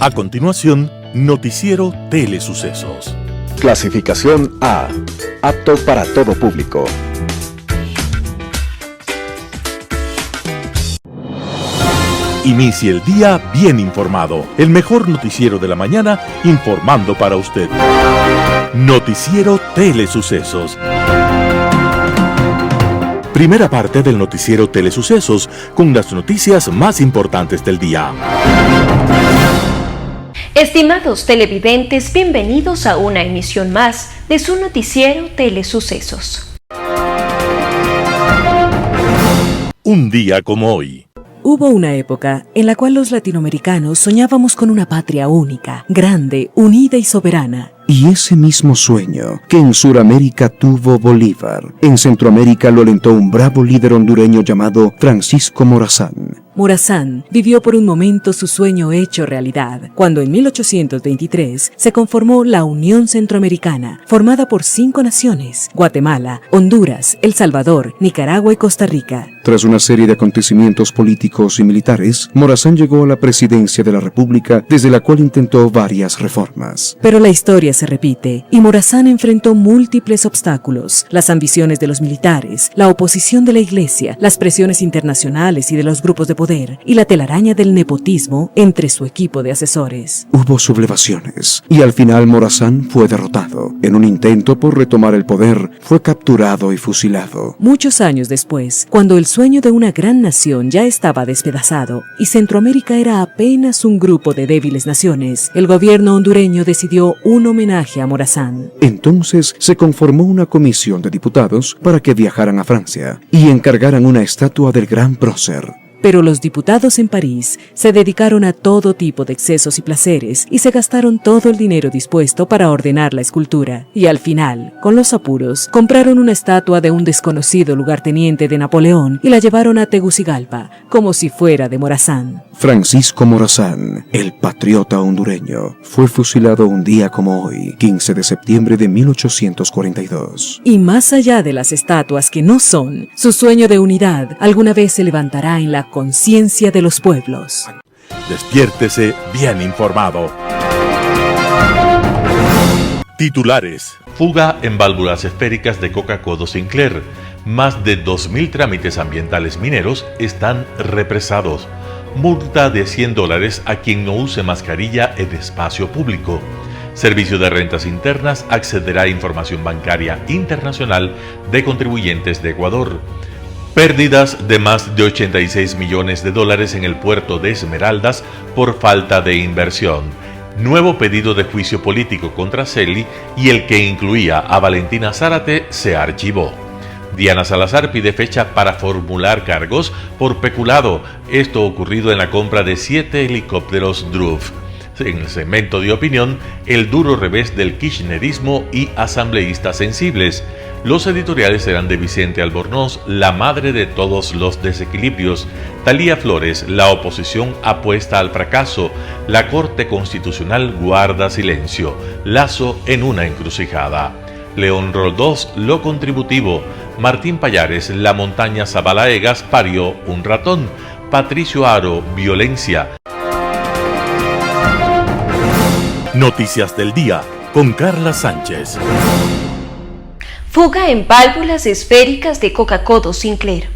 A continuación, Noticiero Telesucesos. Clasificación A. Apto para todo público. Inicie el día bien informado. El mejor noticiero de la mañana informando para usted. Noticiero Telesucesos. Primera parte del noticiero Telesucesos con las noticias más importantes del día. Estimados televidentes, bienvenidos a una emisión más de su noticiero Telesucesos. Un día como hoy. Hubo una época en la cual los latinoamericanos soñábamos con una patria única, grande, unida y soberana. Y ese mismo sueño que en Sudamérica tuvo Bolívar, en Centroamérica lo alentó un bravo líder hondureño llamado Francisco Morazán. Morazán vivió por un momento su sueño hecho realidad, cuando en 1823 se conformó la Unión Centroamericana, formada por 5 naciones: Guatemala, Honduras, El Salvador, Nicaragua y Costa Rica. Tras una serie de acontecimientos políticos y militares, Morazán llegó a la presidencia de la República, desde la cual intentó varias reformas. Pero la historia se repite, y Morazán enfrentó múltiples obstáculos: las ambiciones de los militares, la oposición de la Iglesia, las presiones internacionales y de los grupos de poder, y la telaraña del nepotismo entre su equipo de asesores. Hubo sublevaciones, y al final Morazán fue derrotado. En un intento por retomar el poder, fue capturado y fusilado. Muchos años después, cuando el sueño de una gran nación ya estaba despedazado, y Centroamérica era apenas un grupo de débiles naciones, el gobierno hondureño decidió un homenaje a Morazán. Entonces se conformó una comisión de diputados para que viajaran a Francia y encargaran una estatua del gran prócer. Pero los diputados en París se dedicaron a todo tipo de excesos y placeres y se gastaron todo el dinero dispuesto para ordenar la escultura. Y al final, con los apuros, compraron una estatua de un desconocido lugarteniente de Napoleón y la llevaron a Tegucigalpa, como si fuera de Morazán. Francisco Morazán, el patriota hondureño, fue fusilado un día como hoy, 15 de septiembre de 1842. Y más allá de las estatuas que no son, su sueño de unidad alguna vez se levantará en la conciencia de los pueblos. Despiértese bien informado. Titulares. Fuga en válvulas esféricas de Coca-Codo Sinclair. Más de 2.000 trámites ambientales mineros están represados. Multa de $100 a quien no use mascarilla en espacio público. Servicio de Rentas Internas accederá a información bancaria internacional de contribuyentes de Ecuador. Pérdidas de más de $86 millones en el puerto de Esmeraldas por falta de inversión. Nuevo pedido de juicio político contra Celi y el que incluía a Valentina Zárate se archivó. Diana Salazar pide fecha para formular cargos por peculado. Esto ocurrido en la compra de 7 helicópteros DRUF. En el segmento de opinión, el duro revés del kirchnerismo y asambleístas sensibles. Los editoriales serán de Vicente Albornoz, la madre de todos los desequilibrios. Talía Flores, la oposición apuesta al fracaso. La Corte Constitucional guarda silencio. Lazo en una encrucijada. León Roldós, lo contributivo. Martín Payares, la montaña Zabalaegas parió un ratón. Patricio Aro, violencia. Noticias del día con Carla Sánchez. Fuga en válvulas esféricas de Coca-Codo Sinclair.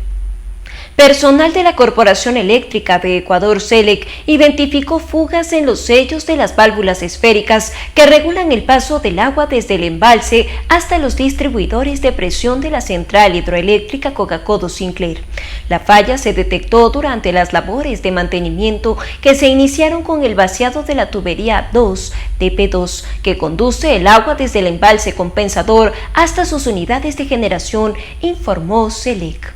Personal de la Corporación Eléctrica de Ecuador, CELEC, identificó fugas en los sellos de las válvulas esféricas que regulan el paso del agua desde el embalse hasta los distribuidores de presión de la central hidroeléctrica Coca-Codo Sinclair. La falla se detectó durante las labores de mantenimiento que se iniciaron con el vaciado de la tubería 2, TP2, que conduce el agua desde el embalse compensador hasta sus unidades de generación, informó CELEC.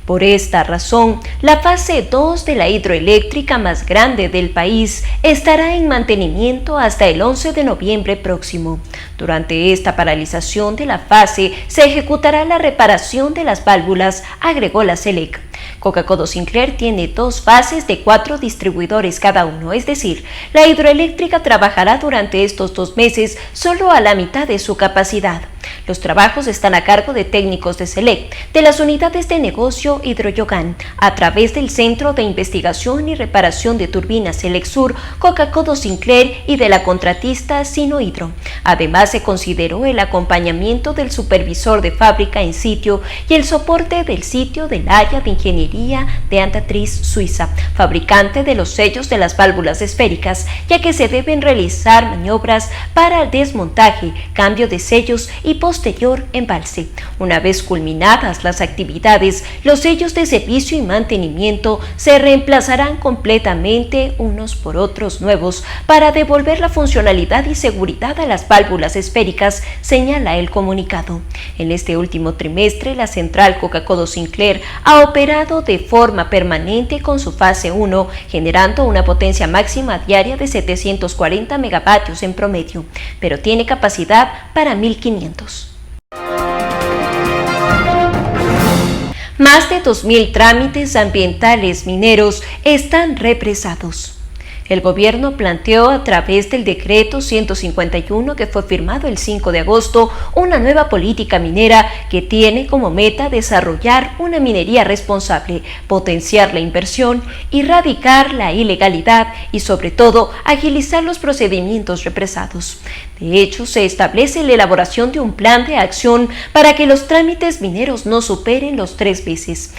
Por esta razón, la fase 2 de la hidroeléctrica más grande del país estará en mantenimiento hasta el 11 de noviembre próximo. Durante esta paralización de la fase se ejecutará la reparación de las válvulas, agregó la CELEC. Coca-Codo Sinclair tiene 2 fases de 4 distribuidores cada uno, es decir, la hidroeléctrica trabajará durante estos 2 meses solo a la mitad de su capacidad. Los trabajos están a cargo de técnicos de SELEC, de las unidades de negocio Hidroyogan, a través del Centro de Investigación y Reparación de Turbinas Selexur, Coca-Codo Sinclair y de la contratista Sinohydro. Además, se consideró el acompañamiento del supervisor de fábrica en sitio y el soporte del sitio del área de ingeniería de Antatriz Suiza, fabricante de los sellos de las válvulas esféricas, ya que se deben realizar maniobras para el desmontaje, cambio de sellos y posterior embalse. Una vez culminadas las actividades, los sellos de servicio y mantenimiento se reemplazarán completamente unos por otros nuevos para devolver la funcionalidad y seguridad a las válvulas esféricas, señala el comunicado. En este último trimestre, la central Coca-Codo Sinclair ha operado de forma permanente con su fase 1, generando una potencia máxima diaria de 740 megavatios en promedio, pero tiene capacidad para 1500. Más de 2.000 trámites ambientales mineros están represados. El gobierno planteó a través del decreto 151 que fue firmado el 5 de agosto una nueva política minera que tiene como meta desarrollar una minería responsable, potenciar la inversión, erradicar la ilegalidad y sobre todo agilizar los procedimientos represados. De hecho, se establece la elaboración de un plan de acción para que los trámites mineros no superen los 3 meses.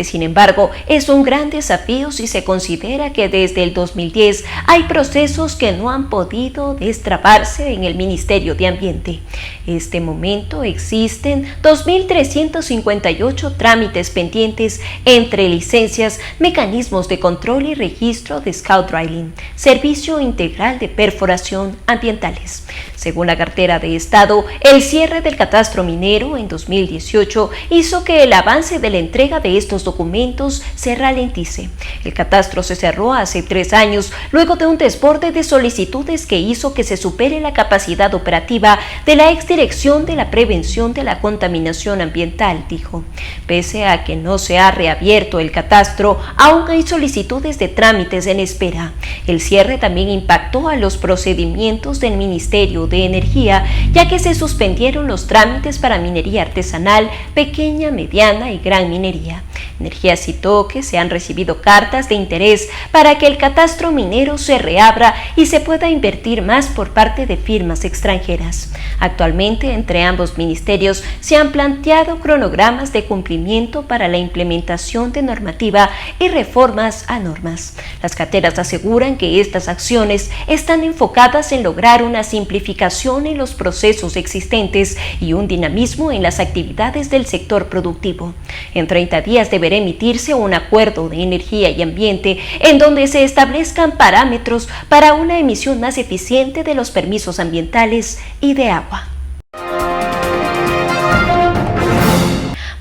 Sin embargo, es un gran desafío si se considera que desde el 2010 hay procesos que no han podido destrabarse en el Ministerio de Ambiente. En este momento existen 2.358 trámites pendientes entre licencias, mecanismos de control y registro de Scout Drilling, Servicio Integral de Perforación ambientales. Según la cartera de Estado, el cierre del catastro minero en 2018 hizo que el avance de la entrega de estos documentos se ralentice. El catastro se cerró hace 3 años, luego de un desborde de solicitudes que hizo que se supere la capacidad operativa de la Exdirección de la Prevención de la Contaminación Ambiental, dijo. Pese a que no se ha reabierto el catastro, aún hay solicitudes de trámites en espera. El cierre también impactó a los procedimientos del Ministerio de Energía, ya que se suspendieron los trámites para minería artesanal, pequeña, mediana y gran minería. Energía citó que se han recibido cartas de interés para que el catastro minero se reabra y se pueda invertir más por parte de firmas extranjeras. Actualmente, entre ambos ministerios se han planteado cronogramas de cumplimiento para la implementación de normativa y reformas a normas. Las carteras aseguran que estas acciones están enfocadas en lograr una simplificación en los procesos existentes y un dinamismo en las actividades del sector productivo. En 30 días deberá emitirse un acuerdo de energía y ambiente en donde se establezcan parámetros para una emisión más eficiente de los permisos ambientales y de agua.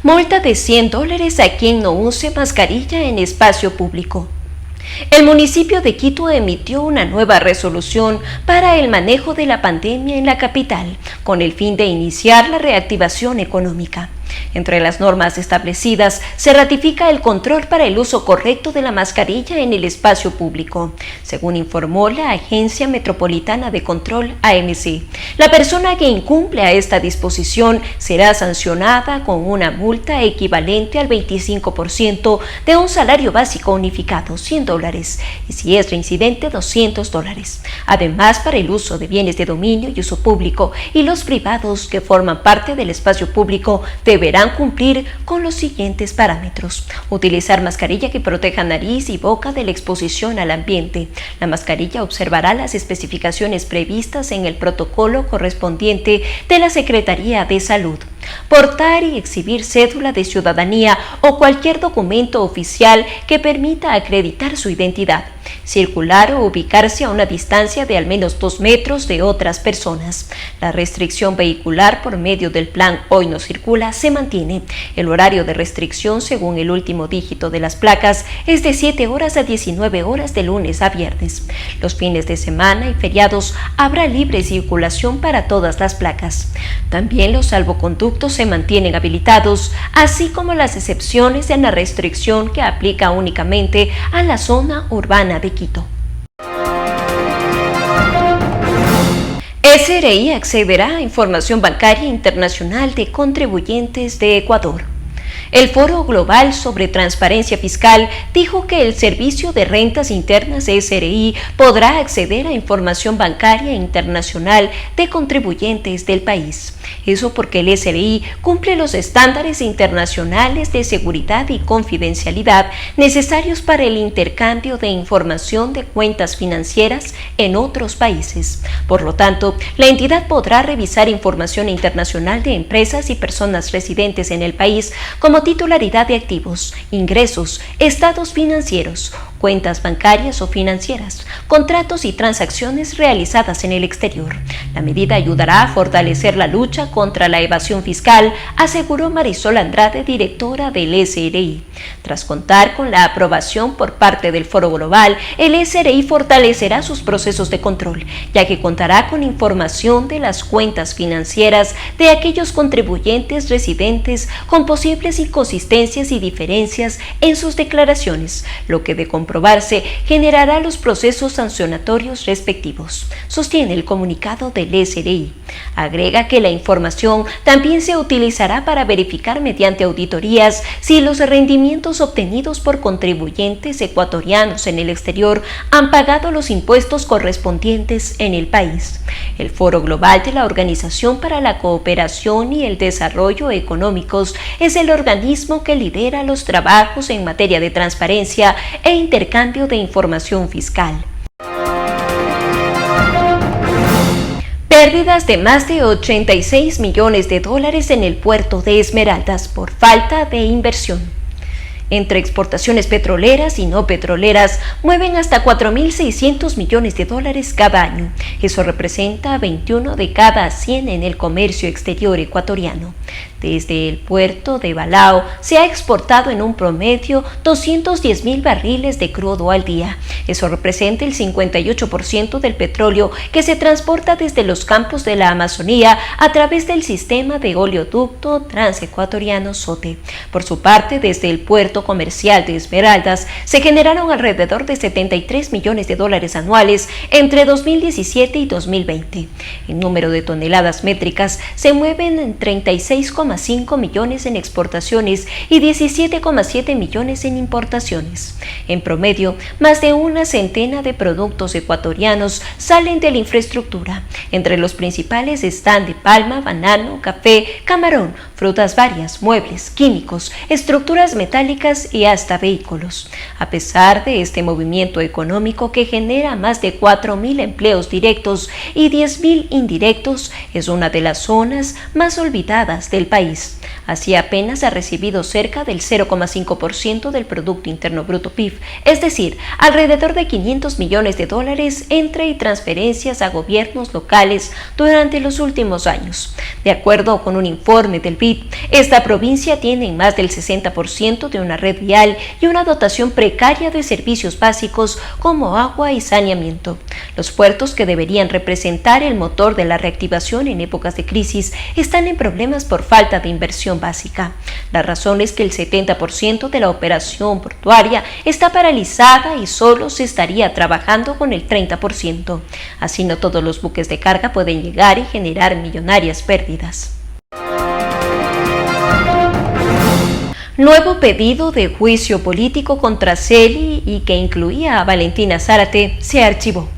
Multa de $100 a quien no use mascarilla en espacio público. El municipio de Quito emitió una nueva resolución para el manejo de la pandemia en la capital, con el fin de iniciar la reactivación económica. Entre las normas establecidas se ratifica el control para el uso correcto de la mascarilla en el espacio público, según informó la Agencia Metropolitana de Control, AMC. La persona que incumple a esta disposición será sancionada con una multa equivalente al 25% de un salario básico unificado, $100, y si es reincidente, $200. Además, para el uso de bienes de dominio y uso público y los privados que forman parte del espacio público deberán cumplir con los siguientes parámetros: utilizar mascarilla que proteja nariz y boca de la exposición al ambiente. La mascarilla observará las especificaciones previstas en el protocolo correspondiente de la Secretaría de Salud. Portar y exhibir cédula de ciudadanía o cualquier documento oficial que permita acreditar su identidad. Circular o ubicarse a una distancia de al menos 2 metros de otras personas. La restricción vehicular por medio del plan Hoy No Circula se mantiene. El horario de restricción, según el último dígito de las placas, es de 7 horas a 19 horas de lunes a viernes. Los fines de semana y feriados habrá libre circulación para todas las placas. También los salvoconductos se mantienen habilitados, así como las excepciones en la restricción que aplica únicamente a la zona urbana de Quito. SRI accederá a información bancaria internacional de contribuyentes de Ecuador. El Foro Global sobre Transparencia Fiscal dijo que el Servicio de Rentas Internas SRI podrá acceder a información bancaria internacional de contribuyentes del país. Eso porque el SRI cumple los estándares internacionales de seguridad y confidencialidad necesarios para el intercambio de información de cuentas financieras en otros países. Por lo tanto, la entidad podrá revisar información internacional de empresas y personas residentes en el país como titularidad de activos, ingresos, estados financieros, cuentas bancarias o financieras, contratos y transacciones realizadas en el exterior. La medida ayudará a fortalecer la lucha contra la evasión fiscal, aseguró Marisol Andrade, directora del SRI. Tras contar con la aprobación por parte del Foro Global, el SRI fortalecerá sus procesos de control, ya que contará con información de las cuentas financieras de aquellos contribuyentes residentes con posibles inconsistencias y diferencias en sus declaraciones, lo que de comprobarse generará los procesos sancionatorios respectivos, sostiene el comunicado del SRI. Agrega que la información también se utilizará para verificar mediante auditorías si los rendimientos obtenidos por contribuyentes ecuatorianos en el exterior han pagado los impuestos correspondientes en el país. El Foro Global de la Organización para la Cooperación y el Desarrollo Económicos es el organismo que lidera los trabajos en materia de transparencia e intercambio de información fiscal. Pérdidas de más de 86 millones de dólares en el puerto de Esmeraldas por falta de inversión. Entre exportaciones petroleras y no petroleras, mueven hasta 4.600 millones de dólares cada año. Eso representa 21 de cada 100 en el comercio exterior ecuatoriano. Desde el puerto de Balao se ha exportado en un promedio 210.000 barriles de crudo al día. Eso representa el 58% del petróleo que se transporta desde los campos de la Amazonía a través del sistema de oleoducto transecuatoriano SOTE. Por su parte, desde el puerto comercial de Esmeraldas se generaron alrededor de 73 millones de dólares anuales entre 2017 y 2020. El número de toneladas métricas se mueven en 36,5 millones en exportaciones y 17,7 millones en importaciones. En promedio, más de una centena de productos ecuatorianos salen de la infraestructura. Entre los principales están de palma, banano, café, camarón, frutas varias, muebles, químicos, estructuras metálicas y hasta vehículos. A pesar de este movimiento económico que genera más de 4.000 empleos directos y 10.000 indirectos, es una de las zonas más olvidadas del país. Así apenas ha recibido cerca del 0,5% del Producto Interno Bruto PIB, es decir, alrededor de 500 millones de dólares entre y transferencias a gobiernos locales durante los últimos años. De acuerdo con un informe del BID, esta provincia tiene más del 60% de una red vial y una dotación precaria de servicios básicos como agua y saneamiento. Los puertos, que deberían representar el motor de la reactivación en épocas de crisis, están en problemas por falta de inversión básica. La razón es que el 70% de la operación portuaria está paralizada y solo se estaría trabajando con el 30%. Así no todos los buques de carga pueden llegar y generar millonarias pérdidas. Nuevo pedido de juicio político contra Celi y que incluía a Valentina Zárate se archivó.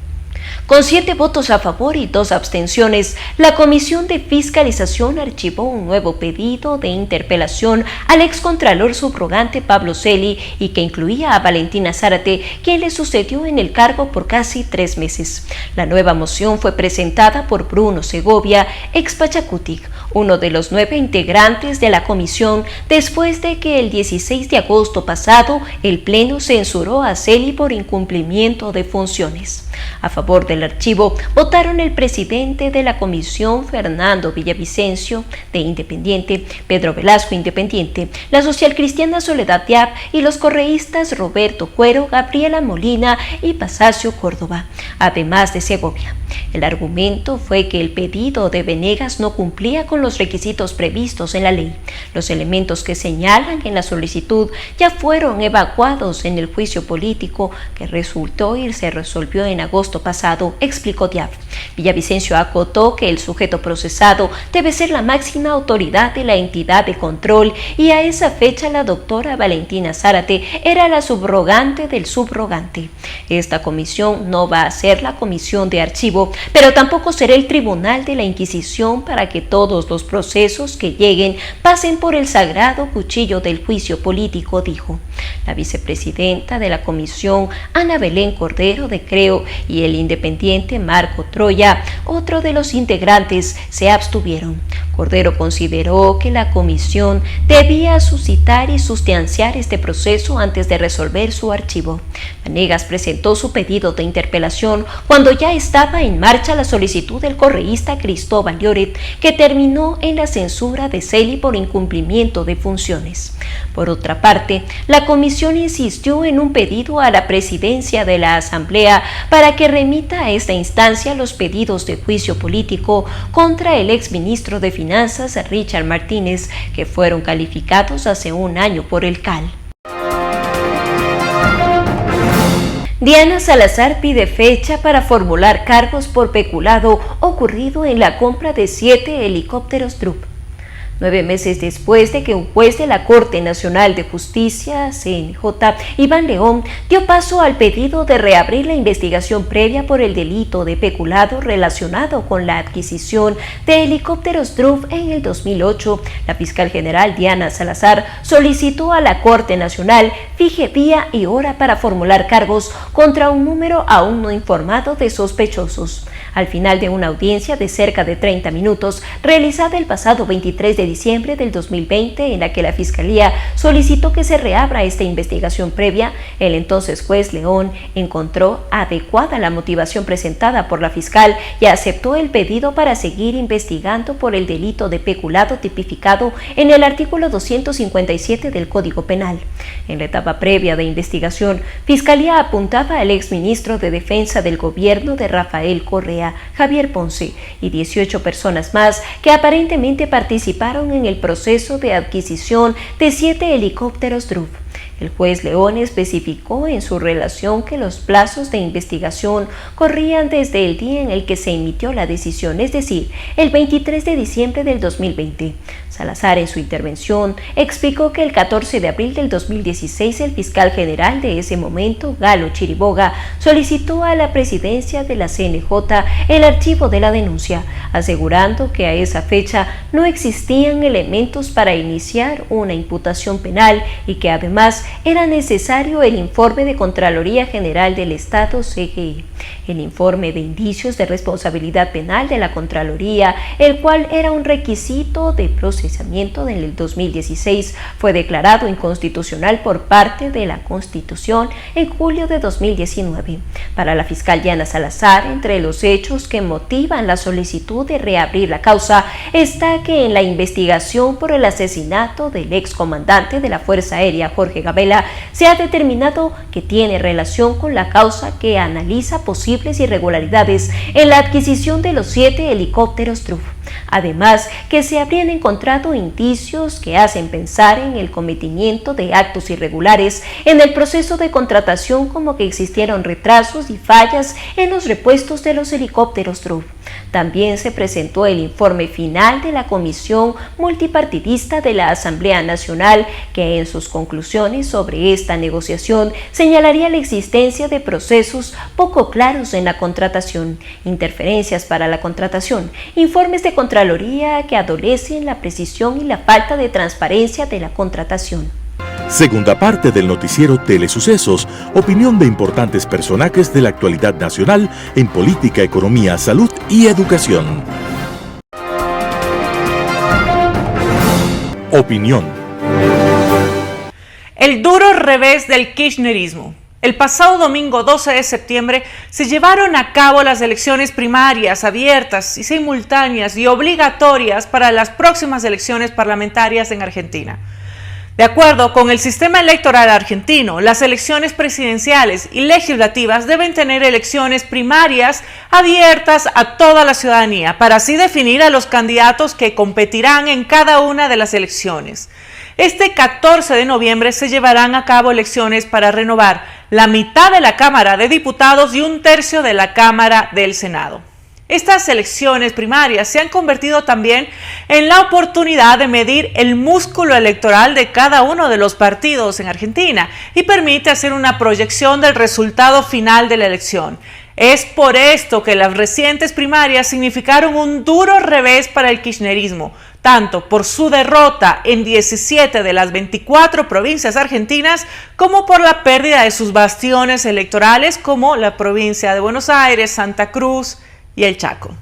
Con 7 votos a favor y 2 abstenciones, la Comisión de Fiscalización archivó un nuevo pedido de interpelación al excontralor subrogante Pablo Celi y que incluía a Valentina Zárate, quien le sucedió en el cargo por casi 3 meses. La nueva moción fue presentada por Bruno Segovia, ex Pachacutic, uno de los 9 integrantes de la comisión, después de que el 16 de agosto pasado el Pleno censuró a Celi por incumplimiento de funciones. A favor del archivo votaron el presidente de la comisión, Fernando Villavicencio, de Independiente, Pedro Velasco, Independiente, la socialcristiana Soledad Diab y los correístas Roberto Cuero, Gabriela Molina y Pasacio Córdoba, además de Segovia. El argumento fue que el pedido de Venegas no cumplía con los requisitos previstos en la ley. Los elementos que señalan en la solicitud ya fueron evacuados en el juicio político que resultó y se resolvió en agosto pasado, explicó Diab. Villavicencio acotó que el sujeto procesado debe ser la máxima autoridad de la entidad de control y a esa fecha la doctora Valentina Zárate era la subrogante del subrogante. Esta comisión no va a ser la comisión de archivo, pero tampoco será el tribunal de la Inquisición para que todos los procesos que lleguen pasen por el sagrado cuchillo del juicio político, dijo. La vicepresidenta de la comisión, Ana Belén Cordero de Creo, y el independiente Marco Troya, otro de los integrantes, se abstuvieron. Cordero consideró que la comisión debía suscitar y sustanciar este proceso antes de resolver su archivo. Vanegas presentó su pedido de interpelación cuando ya estaba en marcha la solicitud del correísta Cristóbal Lloret, que terminó en la censura de Celi por incumplimiento de funciones. Por otra parte, la comisión insistió en un pedido a la presidencia de la Asamblea para que remita a esta instancia los pedidos de juicio político contra el exministro de Finanzas, Richard Martínez, que fueron calificados hace un año por el CAL. Diana Salazar pide fecha para formular cargos por peculado ocurrido en la compra de 7 helicópteros Drup. 9 meses después de que un juez de la Corte Nacional de Justicia, CNJ, Iván León, dio paso al pedido de reabrir la investigación previa por el delito de peculado relacionado con la adquisición de helicópteros Drup en el 2008, la fiscal general Diana Salazar solicitó a la Corte Nacional fije día y hora para formular cargos contra un número aún no informado de sospechosos. Al final de una audiencia de cerca de 30 minutos, realizada el pasado 23 de diciembre del 2020, en la que la Fiscalía solicitó que se reabra esta investigación previa, el entonces juez León encontró adecuada la motivación presentada por la fiscal y aceptó el pedido para seguir investigando por el delito de peculado tipificado en el artículo 257 del Código Penal. En la etapa previa de investigación, Fiscalía apuntaba al exministro de Defensa del Gobierno de Rafael Correa, Javier Ponce, y 18 personas más que aparentemente participaron en el proceso de adquisición de 7 helicópteros Drup. El juez León especificó en su relación que los plazos de investigación corrían desde el día en el que se emitió la decisión, es decir, el 23 de diciembre del 2020. Salazar, en su intervención, explicó que el 14 de abril del 2016 el fiscal general de ese momento, Galo Chiriboga, solicitó a la presidencia de la CNJ el archivo de la denuncia, asegurando que a esa fecha no existían elementos para iniciar una imputación penal y que además era necesario el informe de Contraloría General del Estado, CGE, el informe de indicios de responsabilidad penal de la Contraloría, el cual era un requisito de procesamiento en el 2016, fue declarado inconstitucional por parte de la Constitución en julio de 2019. Para la fiscal Diana Salazar, entre los hechos que motivan la solicitud de reabrir la causa está que en la investigación por el asesinato del excomandante de la Fuerza Aérea, Jorge Gabela, se ha determinado que tiene relación con la causa que analiza posibles irregularidades en la adquisición de los 7 helicópteros Drup. Además, que se habrían encontrado indicios que hacen pensar en el cometimiento de actos irregulares en el proceso de contratación, como que existieron retrasos y fallas en los repuestos de los helicópteros Drup. También se presentó el informe final de la Comisión Multipartidista de la Asamblea Nacional, que en sus conclusiones sobre esta negociación señalaría la existencia de procesos poco claros en la contratación, interferencias para la contratación, informes de Contraloría que adolecen la precisión y la falta de transparencia de la contratación. Segunda parte del noticiero Telesucesos, opinión de importantes personajes de la actualidad nacional en política, economía, salud y educación. Opinión. El duro revés del kirchnerismo. El pasado domingo 12 de septiembre se llevaron a cabo las elecciones primarias abiertas y simultáneas y obligatorias para las próximas elecciones parlamentarias en Argentina. De acuerdo con el sistema electoral argentino, las elecciones presidenciales y legislativas deben tener elecciones primarias abiertas a toda la ciudadanía, para así definir a los candidatos que competirán en cada una de las elecciones. Este 14 de noviembre se llevarán a cabo elecciones para renovar la mitad de la Cámara de Diputados y un tercio de la Cámara del Senado. Estas elecciones primarias se han convertido también en la oportunidad de medir el músculo electoral de cada uno de los partidos en Argentina y permite hacer una proyección del resultado final de la elección. Es por esto que las recientes primarias significaron un duro revés para el kirchnerismo, tanto por su derrota en 17 de las 24 provincias argentinas, como por la pérdida de sus bastiones electorales como la provincia de Buenos Aires, Santa Cruz y el Chaco.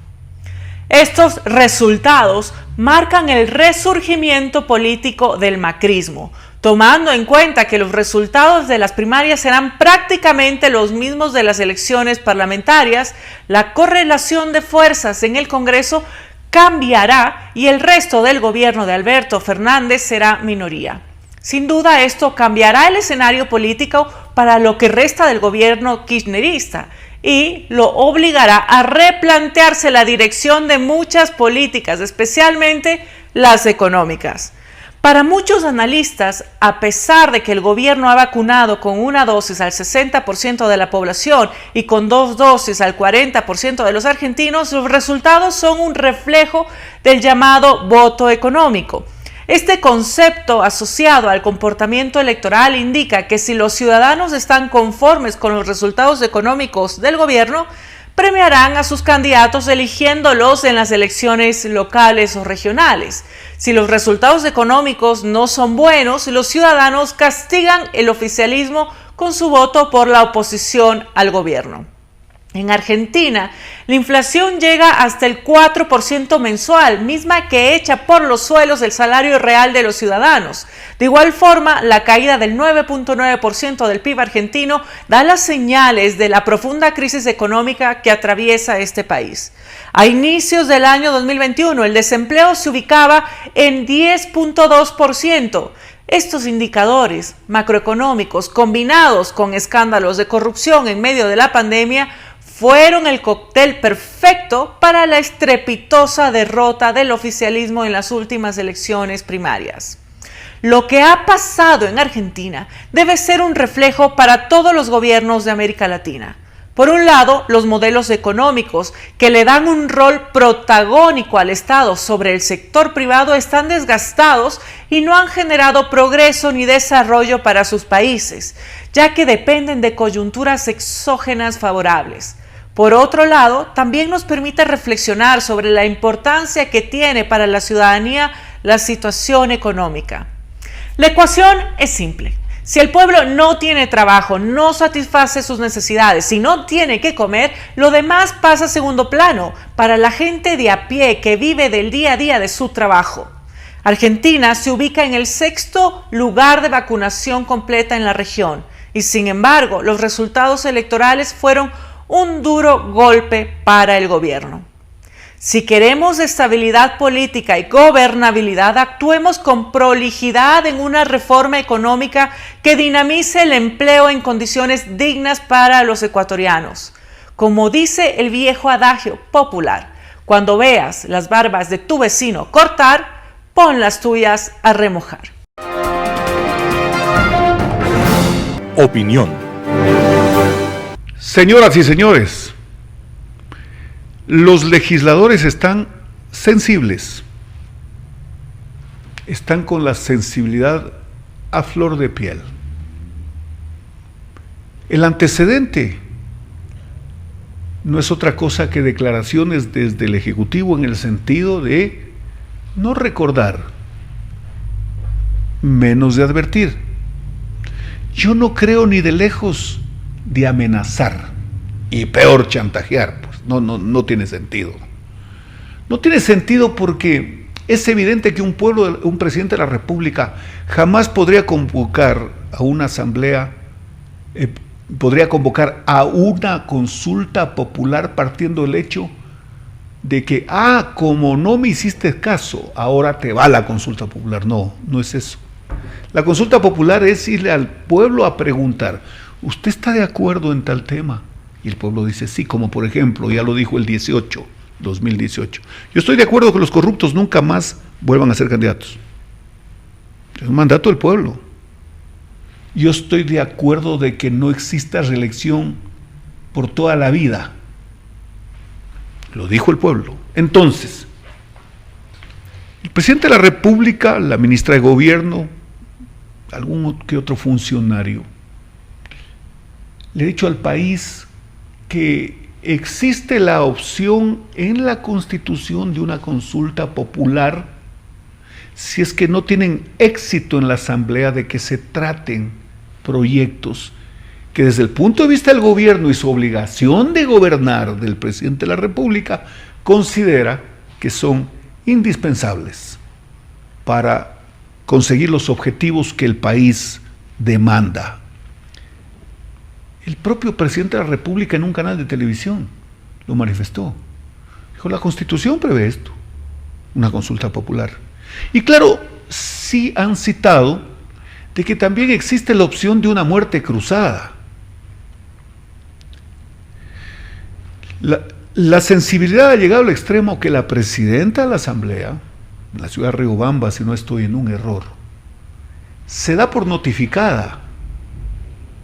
Estos resultados marcan el resurgimiento político del macrismo, tomando en cuenta que los resultados de las primarias serán prácticamente los mismos de las elecciones parlamentarias. La correlación de fuerzas en el Congreso cambiará y el resto del gobierno de Alberto Fernández será minoría. Sin duda, esto cambiará el escenario político para lo que resta del gobierno kirchnerista y lo obligará a replantearse la dirección de muchas políticas, especialmente las económicas. Para muchos analistas, a pesar de que el gobierno ha vacunado con una dosis al 60% de la población y con 2 dosis al 40% de los argentinos, los resultados son un reflejo del llamado voto económico. Este concepto asociado al comportamiento electoral indica que si los ciudadanos están conformes con los resultados económicos del gobierno, premiarán a sus candidatos eligiéndolos en las elecciones locales o regionales. Si los resultados económicos no son buenos, los ciudadanos castigan el oficialismo con su voto por la oposición al gobierno. En Argentina, la inflación llega hasta el 4% mensual, misma que echa por los suelos el salario real de los ciudadanos. De igual forma, la caída del 9.9% del PIB argentino da las señales de la profunda crisis económica que atraviesa este país. A inicios del año 2021, el desempleo se ubicaba en 10.2%. Estos indicadores macroeconómicos, combinados con escándalos de corrupción en medio de la pandemia, fueron el cóctel perfecto para la estrepitosa derrota del oficialismo en las últimas elecciones primarias. Lo que ha pasado en Argentina debe ser un reflejo para todos los gobiernos de América Latina. Por un lado, los modelos económicos que le dan un rol protagónico al Estado sobre el sector privado están desgastados y no han generado progreso ni desarrollo para sus países, ya que dependen de coyunturas exógenas favorables. Por otro lado, también nos permite reflexionar sobre la importancia que tiene para la ciudadanía la situación económica. La ecuación es simple. Si el pueblo no tiene trabajo, no satisface sus necesidades, si no tiene que comer, lo demás pasa a segundo plano para la gente de a pie que vive del día a día de su trabajo. Argentina se ubica en el 6º lugar de vacunación completa en la región y, sin embargo, los resultados electorales fueron un duro golpe para el gobierno. Si queremos estabilidad política y gobernabilidad, actuemos con prolijidad en una reforma económica que dinamice el empleo en condiciones dignas para los ecuatorianos. Como dice el viejo adagio popular, cuando veas las barbas de tu vecino cortar, pon las tuyas a remojar. Opinión. Señoras y señores, los legisladores están sensibles, están con la sensibilidad a flor de piel. El antecedente no es otra cosa que declaraciones desde el Ejecutivo en el sentido de no recordar, menos de advertir. Yo no creo ni de lejos de amenazar y peor chantajear, pues no tiene sentido. No tiene sentido porque es evidente que un presidente de la República jamás podría convocar a una asamblea, podría convocar a una consulta popular partiendo del hecho de que, como no me hiciste caso, ahora te va la consulta popular. No es eso. La consulta popular es irle al pueblo a preguntar, ¿usted está de acuerdo en tal tema? Y el pueblo dice sí, como por ejemplo, ya lo dijo el 2018. Yo estoy de acuerdo que los corruptos nunca más vuelvan a ser candidatos. Es un mandato del pueblo. Yo estoy de acuerdo de que no exista reelección por toda la vida. Lo dijo el pueblo. Entonces, el presidente de la República, la ministra de Gobierno, algún que otro funcionario, le he dicho al país que existe la opción en la Constitución de una consulta popular si es que no tienen éxito en la Asamblea de que se traten proyectos que desde el punto de vista del gobierno y su obligación de gobernar del presidente de la República considera que son indispensables para conseguir los objetivos que el país demanda. El propio presidente de la República en un canal de televisión lo manifestó. Dijo, la Constitución prevé esto, una consulta popular. Y claro, sí han citado de que también existe la opción de una muerte cruzada. La sensibilidad ha llegado al extremo que la presidenta de la Asamblea, en la ciudad de Riobamba, si no estoy en un error, se da por notificada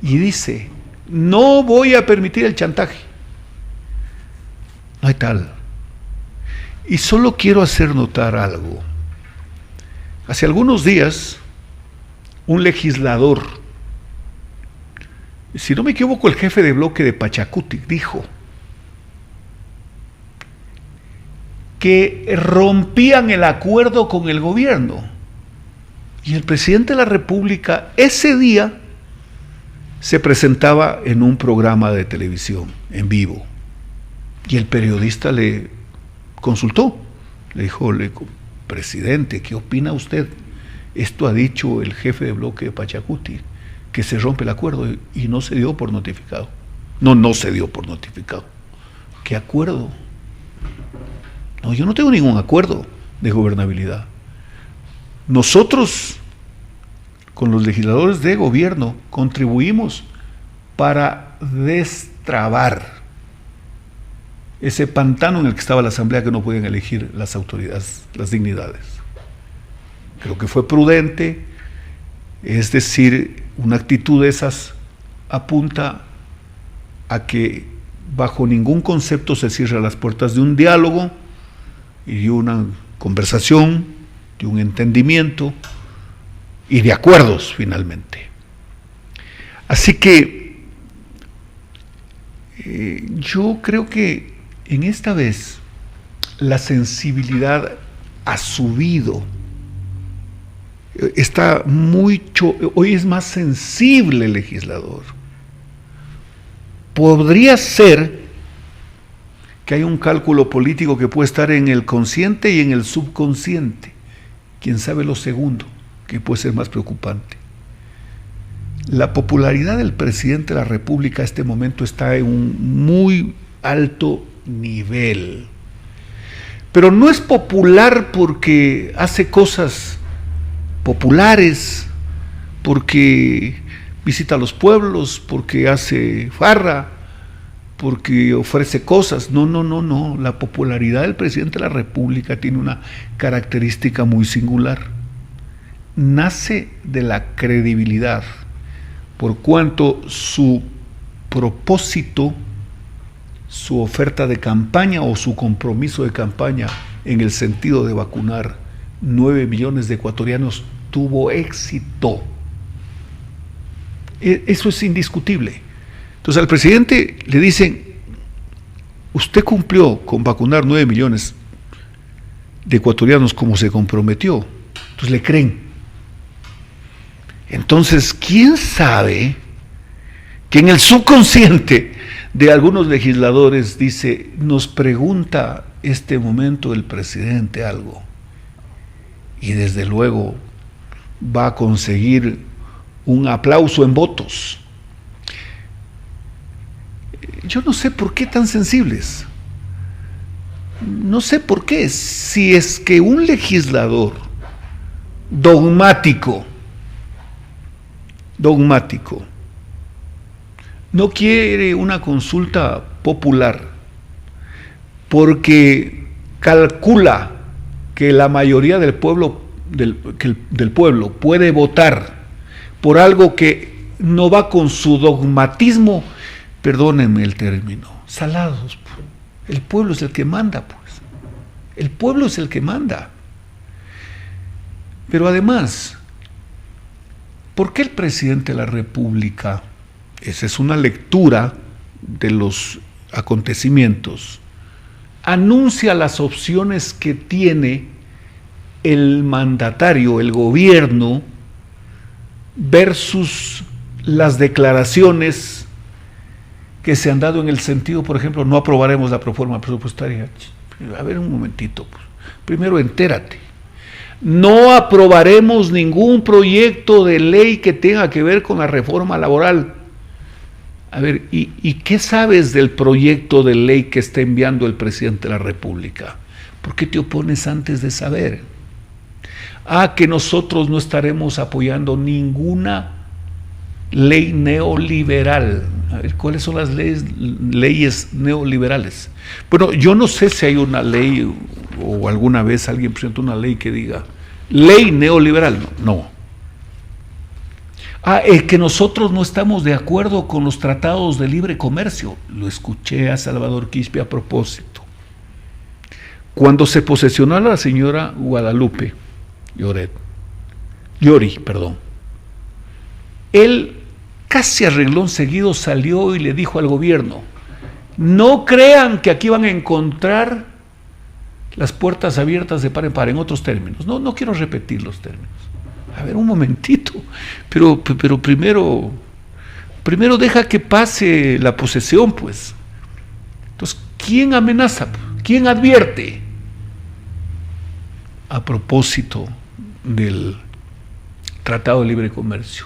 y dice, no voy a permitir el chantaje. No hay tal. Y solo quiero hacer notar algo. Hace algunos días, un legislador, si no me equivoco, el jefe de bloque de Pachacuti, dijo que rompían el acuerdo con el gobierno. Y el presidente de la República ese día se presentaba en un programa de televisión en vivo. Y el periodista le consultó, le dijo, presidente, ¿qué opina usted? Esto ha dicho el jefe de bloque de Pachacuti, que se rompe el acuerdo, y no se dio por notificado. No se dio por notificado. ¿Qué acuerdo? No, yo no tengo ningún acuerdo de gobernabilidad. Nosotros, con los legisladores de gobierno, contribuimos para destrabar ese pantano en el que estaba la Asamblea, que no podían elegir las autoridades, las dignidades. Creo que fue prudente, es decir, una actitud de esas apunta a que bajo ningún concepto se cierran las puertas de un diálogo y de una conversación, de un entendimiento y de acuerdos finalmente. Así que yo creo que en esta vez la sensibilidad ha subido, está hoy es más sensible el legislador. Podría ser que hay un cálculo político que puede estar en el consciente y en el subconsciente. Quién sabe lo segundo, que puede ser más preocupante. La popularidad del presidente de la República a este momento está en un muy alto nivel. Pero no es popular porque hace cosas populares, porque visita a los pueblos, porque hace farra, porque ofrece cosas. No. La popularidad del presidente de la República tiene una característica muy singular. Nace de la credibilidad, por cuanto su propósito, su oferta de campaña o su compromiso de campaña en el sentido de vacunar 9 millones de ecuatorianos tuvo éxito. Eso es indiscutible. Entonces al presidente le dicen, usted cumplió con vacunar 9 millones de ecuatorianos como se comprometió. Entonces le creen. Entonces, ¿quién sabe que en el subconsciente de algunos legisladores dice, nos pregunta este momento el presidente algo, y desde luego va a conseguir un aplauso en votos? Yo no sé por qué tan sensibles. No sé por qué. Si es que un legislador dogmático dogmático. No quiere una consulta popular porque calcula que la mayoría del pueblo, del pueblo puede votar por algo que no va con su dogmatismo, perdónenme el término, salados. El pueblo es el que manda, pues. El pueblo es el que manda. Pero además, ¿por qué el presidente de la República, esa es una lectura de los acontecimientos, anuncia las opciones que tiene el mandatario, el gobierno, versus las declaraciones que se han dado en el sentido, por ejemplo, no aprobaremos la proforma presupuestaria? A ver un momentito, pues. Primero entérate. No aprobaremos ningún proyecto de ley que tenga que ver con la reforma laboral. A ver, ¿y qué sabes del proyecto de ley que está enviando el presidente de la República? ¿Por qué te opones antes de saber? Que nosotros no estaremos apoyando ninguna ley neoliberal. A ver, ¿cuáles son las leyes neoliberales? Bueno, yo no sé si hay una ley o alguna vez alguien presentó una ley que diga ley neoliberal. No. Es que nosotros no estamos de acuerdo con los tratados de libre comercio. Lo escuché a Salvador Quispe a propósito. Cuando se posesionó a la señora Guadalupe Llori, él casi a renglón seguido salió y le dijo al gobierno: no crean que aquí van a encontrar las puertas abiertas de par en par, en otros términos. No quiero repetir los términos. A ver, un momentito, pero primero deja que pase la posesión, pues. Entonces, ¿quién amenaza? ¿Quién advierte? A propósito del Tratado de Libre Comercio,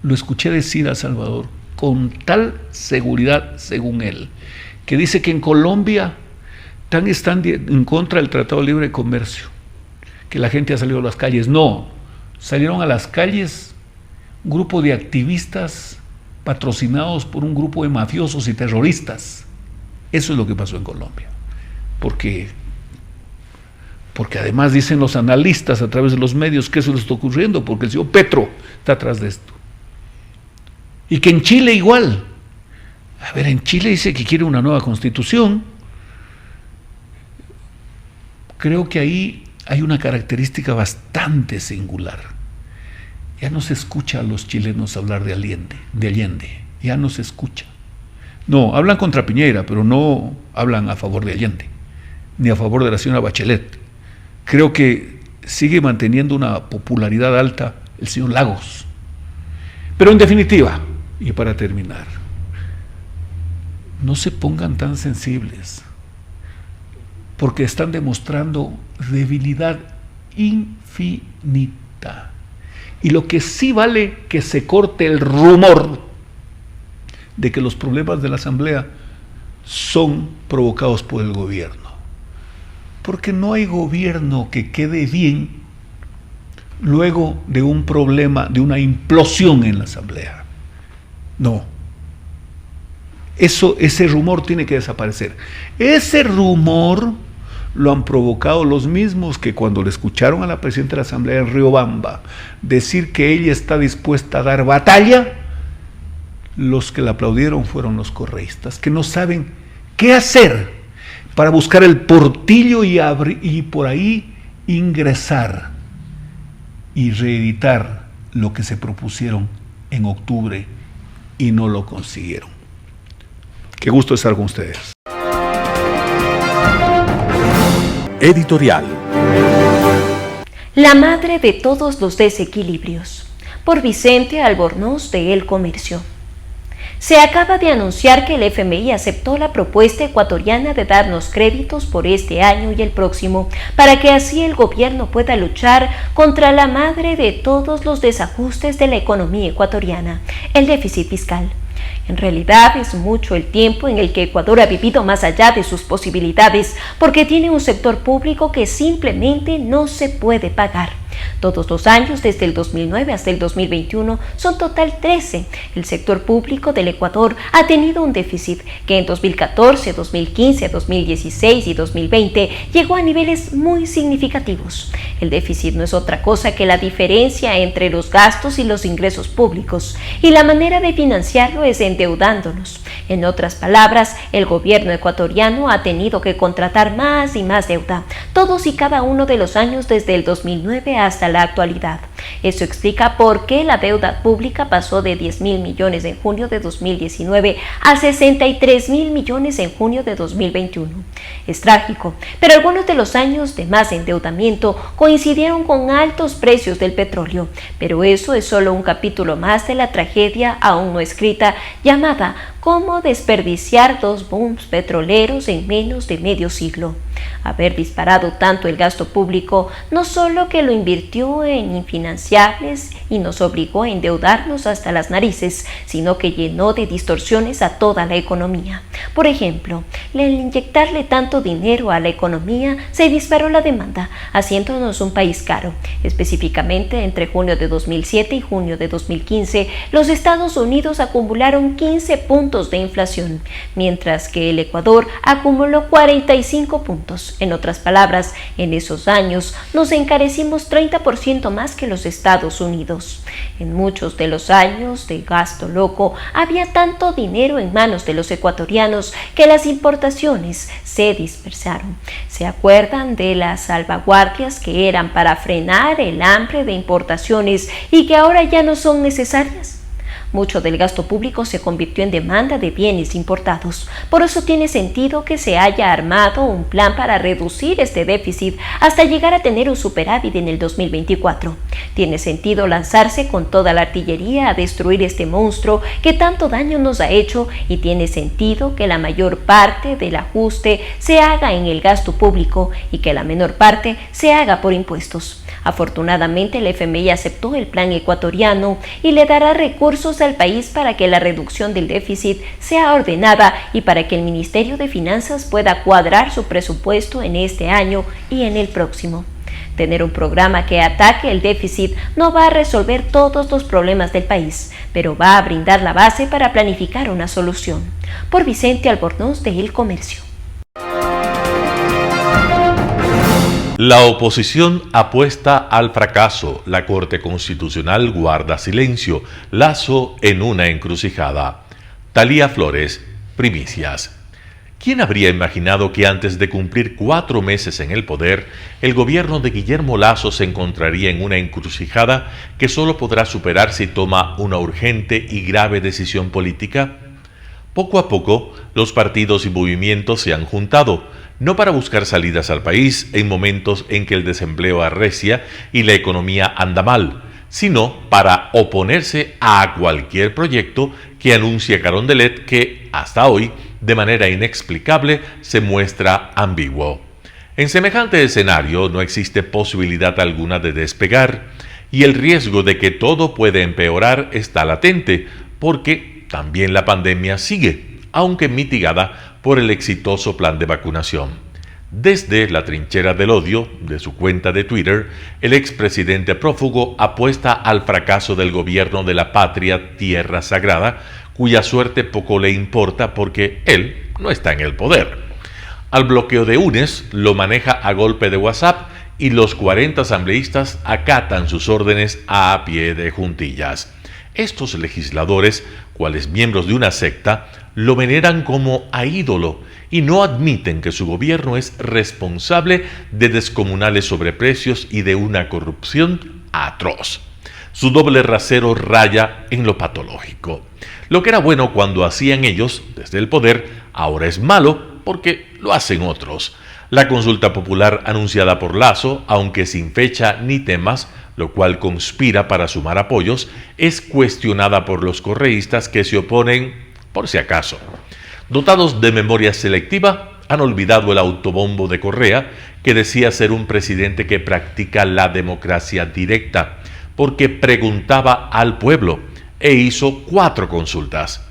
lo escuché decir a Salvador con tal seguridad, según él, que dice que en Colombia están en contra del Tratado de Libre Comercio, que la gente ha salido a las calles. No. Salieron a las calles un grupo de activistas patrocinados por un grupo de mafiosos y terroristas. Eso es lo que pasó en Colombia. Porque además dicen los analistas a través de los medios que eso les está ocurriendo, porque el señor Petro está atrás de esto. Y que en Chile igual. A ver, en Chile dice que quiere una nueva constitución. Creo que ahí hay una característica bastante singular. Ya no se escucha a los chilenos hablar de Allende. Ya no se escucha. No, hablan contra Piñera, pero no hablan a favor de Allende, ni a favor de la señora Bachelet. Creo que sigue manteniendo una popularidad alta el señor Lagos. Pero en definitiva, y para terminar, no se pongan tan sensibles, porque están demostrando debilidad infinita. Y lo que sí vale que se corte el rumor de que los problemas de la Asamblea son provocados por el gobierno. Porque no hay gobierno que quede bien luego de un problema, de una implosión en la Asamblea. No. Ese rumor tiene que desaparecer. Ese rumor lo han provocado los mismos que cuando le escucharon a la presidenta de la Asamblea en Riobamba decir que ella está dispuesta a dar batalla, los que la aplaudieron fueron los correístas, que no saben qué hacer para buscar el portillo y por ahí ingresar y reeditar lo que se propusieron en octubre y no lo consiguieron. Qué gusto estar con ustedes. Editorial. La madre de todos los desequilibrios, por Vicente Albornoz de El Comercio. Se acaba de anunciar que el FMI aceptó la propuesta ecuatoriana de darnos créditos por este año y el próximo, para que así el gobierno pueda luchar contra la madre de todos los desajustes de la economía ecuatoriana, el déficit fiscal. En realidad es mucho el tiempo en el que Ecuador ha vivido más allá de sus posibilidades, porque tiene un sector público que simplemente no se puede pagar. Todos los años, desde el 2009 hasta el 2021, son total 13. El sector público del Ecuador ha tenido un déficit que en 2014, 2015, 2016 y 2020 llegó a niveles muy significativos. El déficit no es otra cosa que la diferencia entre los gastos y los ingresos públicos, y la manera de financiarlo es endeudándonos. En otras palabras, el gobierno ecuatoriano ha tenido que contratar más y más deuda, todos y cada uno de los años desde el 2009 hasta la actualidad. Eso explica por qué la deuda pública pasó de 10.000 millones en junio de 2019 a 63.000 millones en junio de 2021. Es trágico, pero algunos de los años de más endeudamiento coincidieron con altos precios del petróleo, pero eso es solo un capítulo más de la tragedia aún no escrita llamada ¿Cómo desperdiciar 2 booms petroleros en menos de medio siglo? Haber disparado tanto el gasto público no solo que lo invirtió en infinanciables y nos obligó a endeudarnos hasta las narices, sino que llenó de distorsiones a toda la economía. Por ejemplo, al inyectarle tanto dinero a la economía, se disparó la demanda, haciéndonos un país caro. Específicamente, entre junio de 2007 y junio de 2015, los Estados Unidos acumularon 15 puntos de inflación, mientras que el Ecuador acumuló 45 puntos. En otras palabras, en esos años nos encarecimos 30% más que los Estados Unidos. En muchos de los años de gasto loco había tanto dinero en manos de los ecuatorianos que las importaciones se dispersaron. ¿Se acuerdan de las salvaguardias que eran para frenar el hambre de importaciones y que ahora ya no son necesarias? Mucho del gasto público se convirtió en demanda de bienes importados. Por eso tiene sentido que se haya armado un plan para reducir este déficit hasta llegar a tener un superávit en el 2024. Tiene sentido lanzarse con toda la artillería a destruir este monstruo que tanto daño nos ha hecho, y tiene sentido que la mayor parte del ajuste se haga en el gasto público y que la menor parte se haga por impuestos. Afortunadamente, el FMI aceptó el plan ecuatoriano y le dará recursos al país para que la reducción del déficit sea ordenada y para que el Ministerio de Finanzas pueda cuadrar su presupuesto en este año y en el próximo. Tener un programa que ataque el déficit no va a resolver todos los problemas del país, pero va a brindar la base para planificar una solución. Por Vicente Albornoz de El Comercio. La oposición apuesta al fracaso. La Corte Constitucional guarda silencio. Lazo en una encrucijada. Thalía Flores, primicias. ¿Quién habría imaginado que antes de cumplir 4 meses en el poder, el gobierno de Guillermo Lasso se encontraría en una encrucijada que solo podrá superar si toma una urgente y grave decisión política? Poco a poco, los partidos y movimientos se han juntado, no para buscar salidas al país en momentos en que el desempleo arrecia y la economía anda mal, sino para oponerse a cualquier proyecto que anuncia Carondelet que, hasta hoy, de manera inexplicable, se muestra ambiguo. En semejante escenario no existe posibilidad alguna de despegar, y el riesgo de que todo puede empeorar está latente, porque también la pandemia sigue, aunque mitigada por el exitoso plan de vacunación. Desde la trinchera del odio de su cuenta de Twitter, el expresidente prófugo apuesta al fracaso del gobierno de la patria tierra sagrada, cuya suerte poco le importa porque él no está en el poder. Al bloqueo de UNES lo maneja a golpe de WhatsApp y los 40 asambleístas acatan sus órdenes a pie de juntillas. Estos legisladores, cuales miembros de una secta, lo veneran como a ídolo y no admiten que su gobierno es responsable de descomunales sobreprecios y de una corrupción atroz. Su doble rasero raya en lo patológico. Lo que era bueno cuando hacían ellos desde el poder, ahora es malo porque lo hacen otros. La consulta popular anunciada por Lasso, aunque sin fecha ni temas, lo cual conspira para sumar apoyos, es cuestionada por los correístas que se oponen por si acaso. Dotados de memoria selectiva, han olvidado el autobombo de Correa, que decía ser un presidente que practica la democracia directa, porque preguntaba al pueblo e hizo 4 consultas.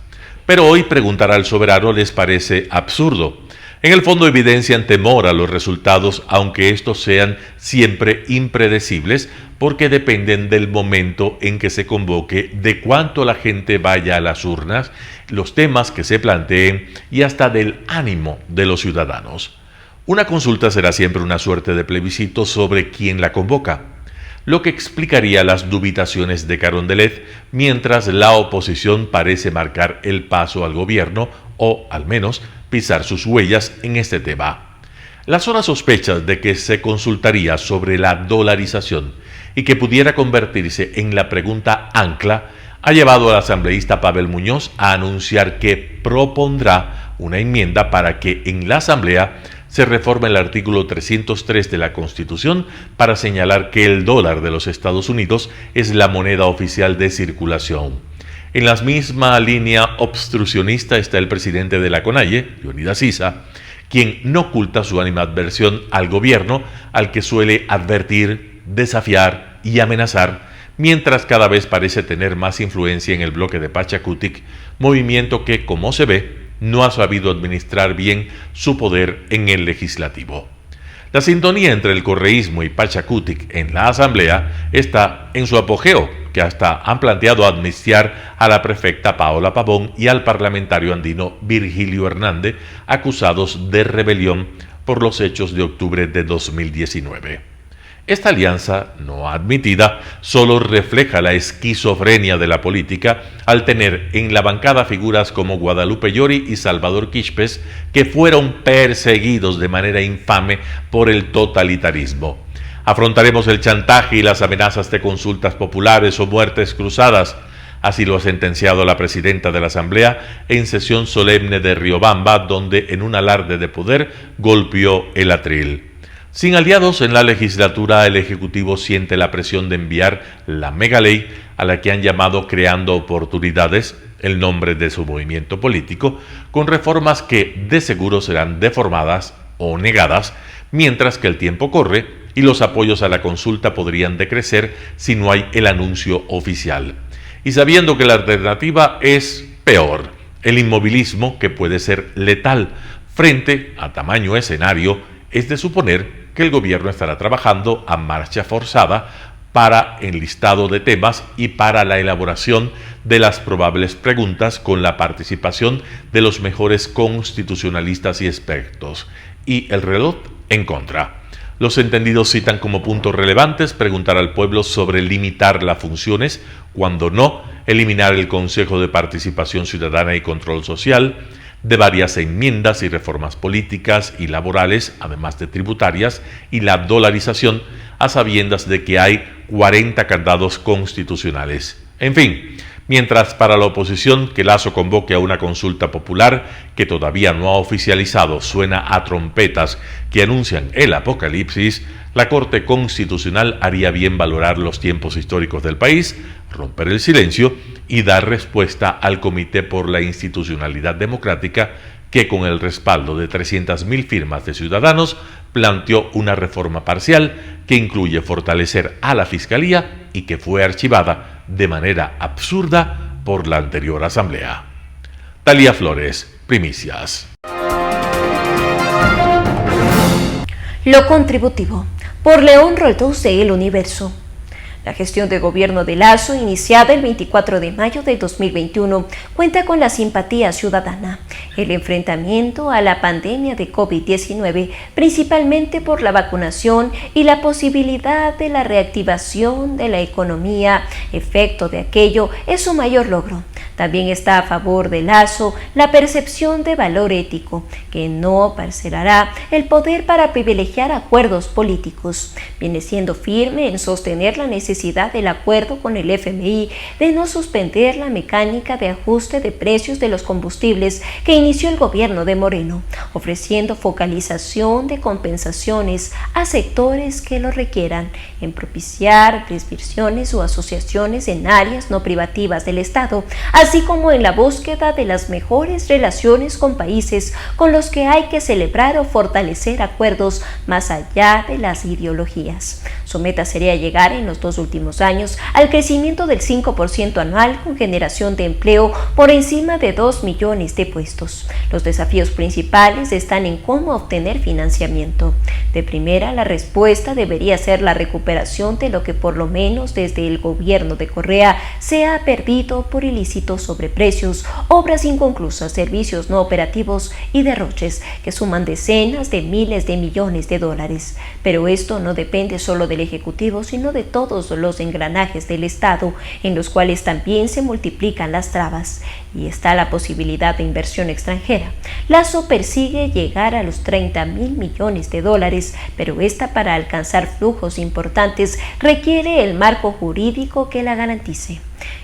Pero hoy preguntar al soberano les parece absurdo. En el fondo evidencian temor a los resultados, aunque estos sean siempre impredecibles, porque dependen del momento en que se convoque, de cuánto la gente vaya a las urnas, los temas que se planteen y hasta del ánimo de los ciudadanos. Una consulta será siempre una suerte de plebiscito sobre quién la convoca, lo que explicaría las dubitaciones de Carondelet, mientras la oposición parece marcar el paso al gobierno o, al menos, pisar sus huellas en este tema. Las solas sospechas de que se consultaría sobre la dolarización y que pudiera convertirse en la pregunta ancla ha llevado al asambleísta Pavel Muñoz a anunciar que propondrá una enmienda para que en la Asamblea se reforme el artículo 303 de la Constitución para señalar que el dólar de los Estados Unidos es la moneda oficial de circulación. En la misma línea obstruccionista está el presidente de la CONAIE, Leonidas Issa, quien no oculta su animadversión al gobierno, al que suele advertir, desafiar y amenazar, mientras cada vez parece tener más influencia en el bloque de Pachacutic, movimiento que, como se ve, no ha sabido administrar bien su poder en el legislativo. La sintonía entre el correísmo y Pachacutic en la Asamblea está en su apogeo, que hasta han planteado amnistiar a la prefecta Paola Pavón y al parlamentario andino Virgilio Hernández, acusados de rebelión por los hechos de octubre de 2019. Esta alianza, no admitida, solo refleja la esquizofrenia de la política al tener en la bancada figuras como Guadalupe Llori y Salvador Quixpes, que fueron perseguidos de manera infame por el totalitarismo. Afrontaremos el chantaje y las amenazas de consultas populares o muertes cruzadas. Así lo ha sentenciado la presidenta de la Asamblea en sesión solemne de Riobamba, donde en un alarde de poder golpeó el atril. Sin aliados en la legislatura, el Ejecutivo siente la presión de enviar la megaley, a la que han llamado Creando Oportunidades, el nombre de su movimiento político, con reformas que de seguro serán deformadas o negadas, mientras que el tiempo corre y los apoyos a la consulta podrían decrecer si no hay el anuncio oficial. Y sabiendo que la alternativa es peor, el inmovilismo, que puede ser letal frente a tamaño escenario, es de suponer que el gobierno estará trabajando a marcha forzada para el listado de temas y para la elaboración de las probables preguntas con la participación de los mejores constitucionalistas y expertos. Y el reloj en contra. Los entendidos citan como puntos relevantes preguntar al pueblo sobre limitar las funciones, cuando no, eliminar el Consejo de Participación Ciudadana y Control Social, de varias enmiendas y reformas políticas y laborales, además de tributarias, y la dolarización, a sabiendas de que hay 40 candados constitucionales. En fin, mientras para la oposición que Lasso convoque a una consulta popular que todavía no ha oficializado suena a trompetas que anuncian el apocalipsis, la Corte Constitucional haría bien valorar los tiempos históricos del país, romper el silencio y dar respuesta al Comité por la Institucionalidad Democrática, que con el respaldo de 300.000 firmas de ciudadanos planteó una reforma parcial que incluye fortalecer a la Fiscalía y que fue archivada de manera absurda por la anterior Asamblea. Talía Flores, Primicias. Lo contributivo, por León Roldós de El Universo. La gestión de gobierno de Lasso, iniciada el 24 de mayo de 2021, cuenta con la simpatía ciudadana. El enfrentamiento a la pandemia de COVID-19, principalmente por la vacunación y la posibilidad de la reactivación de la economía, efecto de aquello, es su mayor logro. También está a favor de Lasso la percepción de valor ético, que no parcelará el poder para privilegiar acuerdos políticos. Viene siendo firme en sostener la necesidad del acuerdo con el FMI de no suspender la mecánica de ajuste de precios de los combustibles que inició el gobierno de Moreno, ofreciendo focalización de compensaciones a sectores que lo requieran, en propiciar desviaciones o asociaciones en áreas no privativas del Estado, así como en la búsqueda de las mejores relaciones con países con los que hay que celebrar o fortalecer acuerdos más allá de las ideologías. Su meta sería llegar en los 2 últimos años al crecimiento del 5% anual con generación de empleo por encima de 2 millones de puestos. Los desafíos principales están en cómo obtener financiamiento. De primera, la respuesta debería ser la recuperación de lo que por lo menos desde el gobierno de Correa se ha perdido por ilícitos sobreprecios, obras inconclusas, servicios no operativos y derroches que suman decenas de miles de millones de dólares. Pero esto no depende solo del Ejecutivo, sino de todos los engranajes del Estado, en los cuales también se multiplican las trabas. Y está la posibilidad de inversión extranjera. Lazo persigue llegar a los 30.000 millones de dólares, pero esta, para alcanzar flujos importantes, requiere el marco jurídico que la garantice.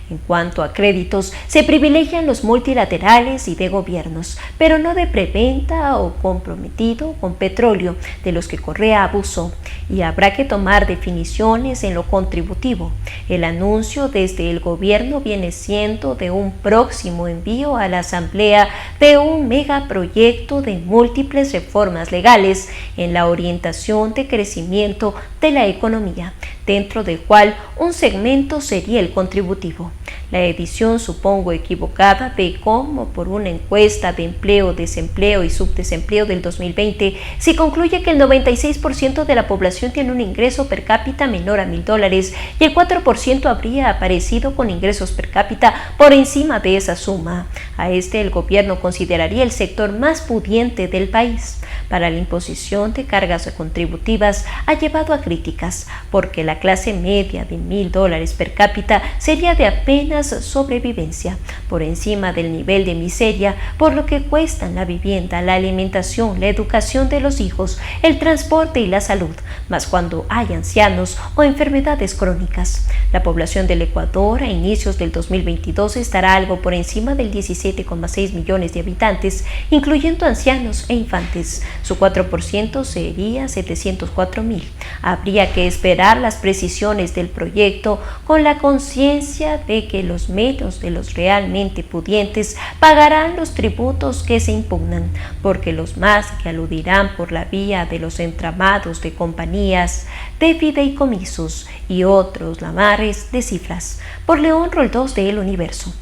En cuanto a créditos, se privilegian los multilaterales y de gobiernos, pero no de preventa o comprometido con petróleo, de los que Correa abusó, y habrá que tomar definiciones en lo contributivo. El anuncio desde el gobierno viene siendo de un próximo envío a la Asamblea de un megaproyecto de múltiples reformas legales en la orientación de crecimiento de la economía, dentro del cual un segmento sería el contributivo. La edición, supongo equivocada, de cómo por una encuesta de empleo, desempleo y subdesempleo del 2020 se concluye que el 96% de la población tiene un ingreso per cápita menor a $1.000 y el 4% habría aparecido con ingresos per cápita por encima de esa suma. A este el gobierno consideraría el sector más pudiente del país. Para la imposición de cargas contributivas ha llevado a críticas, porque la clase media de $1.000 per cápita sería de apenas sobrevivencia, por encima del nivel de miseria, por lo que cuestan la vivienda, la alimentación, la educación de los hijos, el transporte y la salud, más cuando hay ancianos o enfermedades crónicas. La población del Ecuador a inicios del 2022 estará algo por encima del 17,6 millones de habitantes, incluyendo ancianos e infantes. Su 4% sería 704.000. Habría que esperar las precisiones del proyecto con la conciencia de que los menos de los realmente pudientes pagarán los tributos que se impugnan, porque los más que aludirán por la vía de los entramados de compañías, de fideicomisos y otros lamares de cifras. Por León Roldós de El Universo.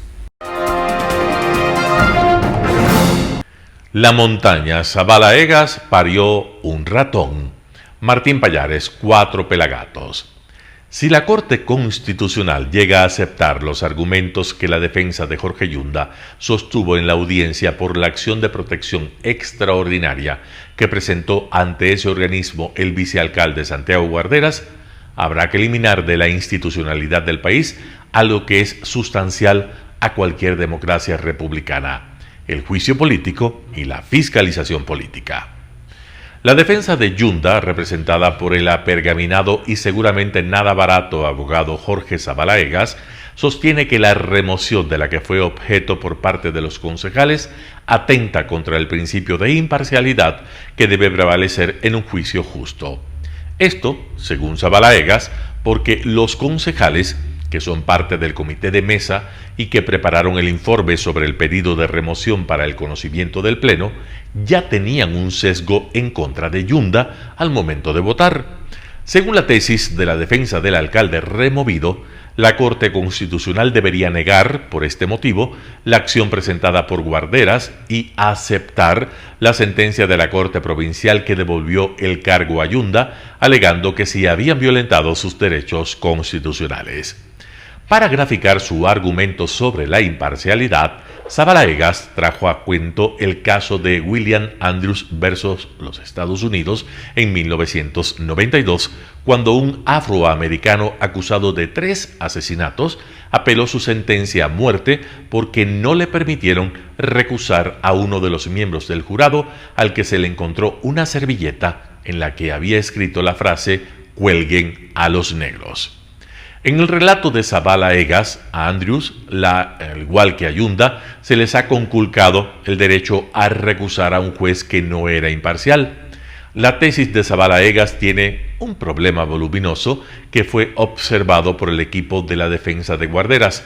La montaña Zabalaegas parió un ratón. Martín Pallares, 4 pelagatos. Si la Corte Constitucional llega a aceptar los argumentos que la defensa de Jorge Yunda sostuvo en la audiencia por la acción de protección extraordinaria que presentó ante ese organismo el vicealcalde Santiago Guarderas, habrá que eliminar de la institucionalidad del país algo que es sustancial a cualquier democracia republicana: el juicio político y la fiscalización política. La defensa de Yunda, representada por el apergaminado y seguramente nada barato abogado Jorge Zabalaegas, sostiene que la remoción de la que fue objeto por parte de los concejales atenta contra el principio de imparcialidad que debe prevalecer en un juicio justo. Esto, según Zabalaegas, porque los concejales, que son parte del comité de mesa y que prepararon el informe sobre el pedido de remoción para el conocimiento del Pleno, ya tenían un sesgo en contra de Yunda al momento de votar. Según la tesis de la defensa del alcalde removido, la Corte Constitucional debería negar, por este motivo, la acción presentada por Guarderas y aceptar la sentencia de la Corte Provincial que devolvió el cargo a Yunda, alegando que sí habían violentado sus derechos constitucionales. Para graficar su argumento sobre la imparcialidad, Zabalaegas trajo a cuento el caso de William Andrews versus los Estados Unidos en 1992, cuando un afroamericano acusado de 3 asesinatos apeló su sentencia a muerte porque no le permitieron recusar a uno de los miembros del jurado, al que se le encontró una servilleta en la que había escrito la frase «Cuelguen a los negros». En el relato de Zabalaegas, a Andrews, al igual que a Yunda, se les ha conculcado el derecho a recusar a un juez que no era imparcial. La tesis de Zabalaegas tiene un problema voluminoso que fue observado por el equipo de la defensa de Guarderas.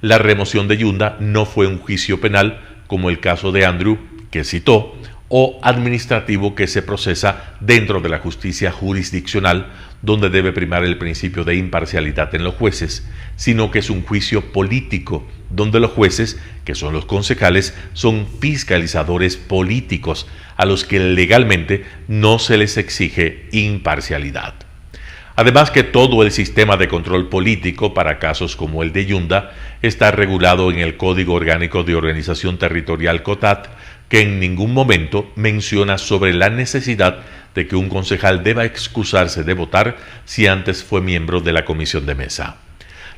La remoción de Yunda no fue un juicio penal, como el caso de Andrew, que citó, o administrativo que se procesa dentro de la justicia jurisdiccional, donde debe primar el principio de imparcialidad en los jueces, sino que es un juicio político, donde los jueces, que son los concejales, son fiscalizadores políticos, a los que legalmente no se les exige imparcialidad. Además que todo el sistema de control político para casos como el de Yunda está regulado en el Código Orgánico de Organización Territorial COTAT, que en ningún momento menciona sobre la necesidad de que un concejal deba excusarse de votar si antes fue miembro de la comisión de mesa.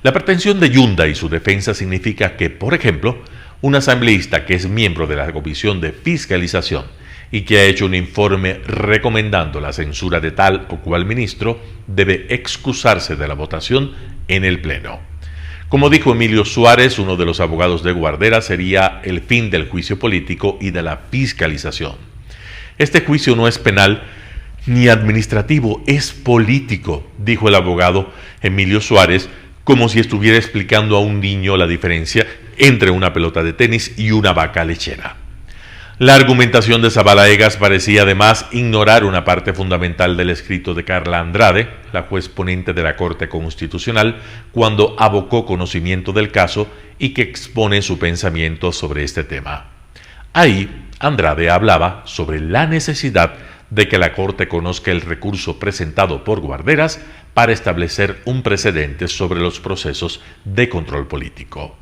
La pretensión de Yunda y su defensa significa que, por ejemplo, un asambleísta que es miembro de la comisión de fiscalización y que ha hecho un informe recomendando la censura de tal o cual ministro, debe excusarse de la votación en el Pleno. Como dijo Emilio Suárez, uno de los abogados de Guardera, sería el fin del juicio político y de la fiscalización. Este juicio no es penal ni administrativo, es político, dijo el abogado Emilio Suárez, como si estuviera explicando a un niño la diferencia entre una pelota de tenis y una vaca lechera. La argumentación de Zavala Egas parecía además ignorar una parte fundamental del escrito de Carla Andrade, la juez ponente de la Corte Constitucional, cuando abocó conocimiento del caso y que expone su pensamiento sobre este tema. Ahí, Andrade hablaba sobre la necesidad de que la Corte conozca el recurso presentado por Guarderas para establecer un precedente sobre los procesos de control político.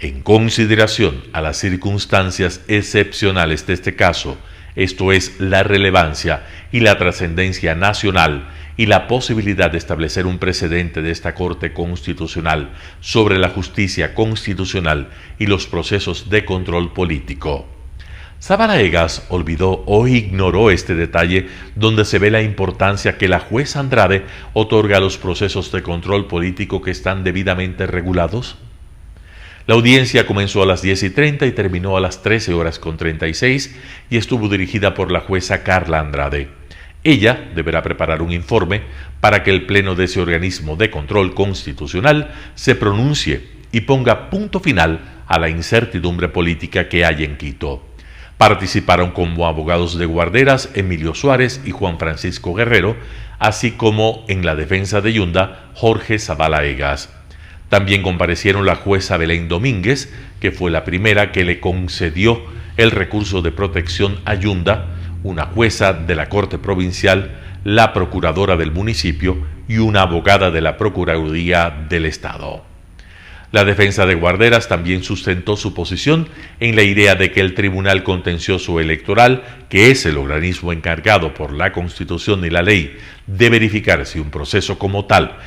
En consideración a las circunstancias excepcionales de este caso, esto es, la relevancia y la trascendencia nacional y la posibilidad de establecer un precedente de esta Corte Constitucional sobre la justicia constitucional y los procesos de control político. Zavala Egas olvidó o ignoró este detalle donde se ve la importancia que la juez Andrade otorga a los procesos de control político que están debidamente regulados. La audiencia comenzó a las 10:30 y terminó a las 13:36 y estuvo dirigida por la jueza Carla Andrade. Ella deberá preparar un informe para que el pleno de ese organismo de control constitucional se pronuncie y ponga punto final a la incertidumbre política que hay en Quito. Participaron como abogados de Guarderas Emilio Suárez y Juan Francisco Guerrero, así como en la defensa de Yunda Jorge Zavala Egas. También comparecieron la jueza Belén Domínguez, que fue la primera que le concedió el recurso de protección a Yunda, una jueza de la Corte Provincial, la procuradora del municipio y una abogada de la Procuraduría del Estado. La defensa de Guarderas también sustentó su posición en la idea de que el Tribunal Contencioso Electoral, que es el organismo encargado por la Constitución y la ley de verificar si un proceso como tal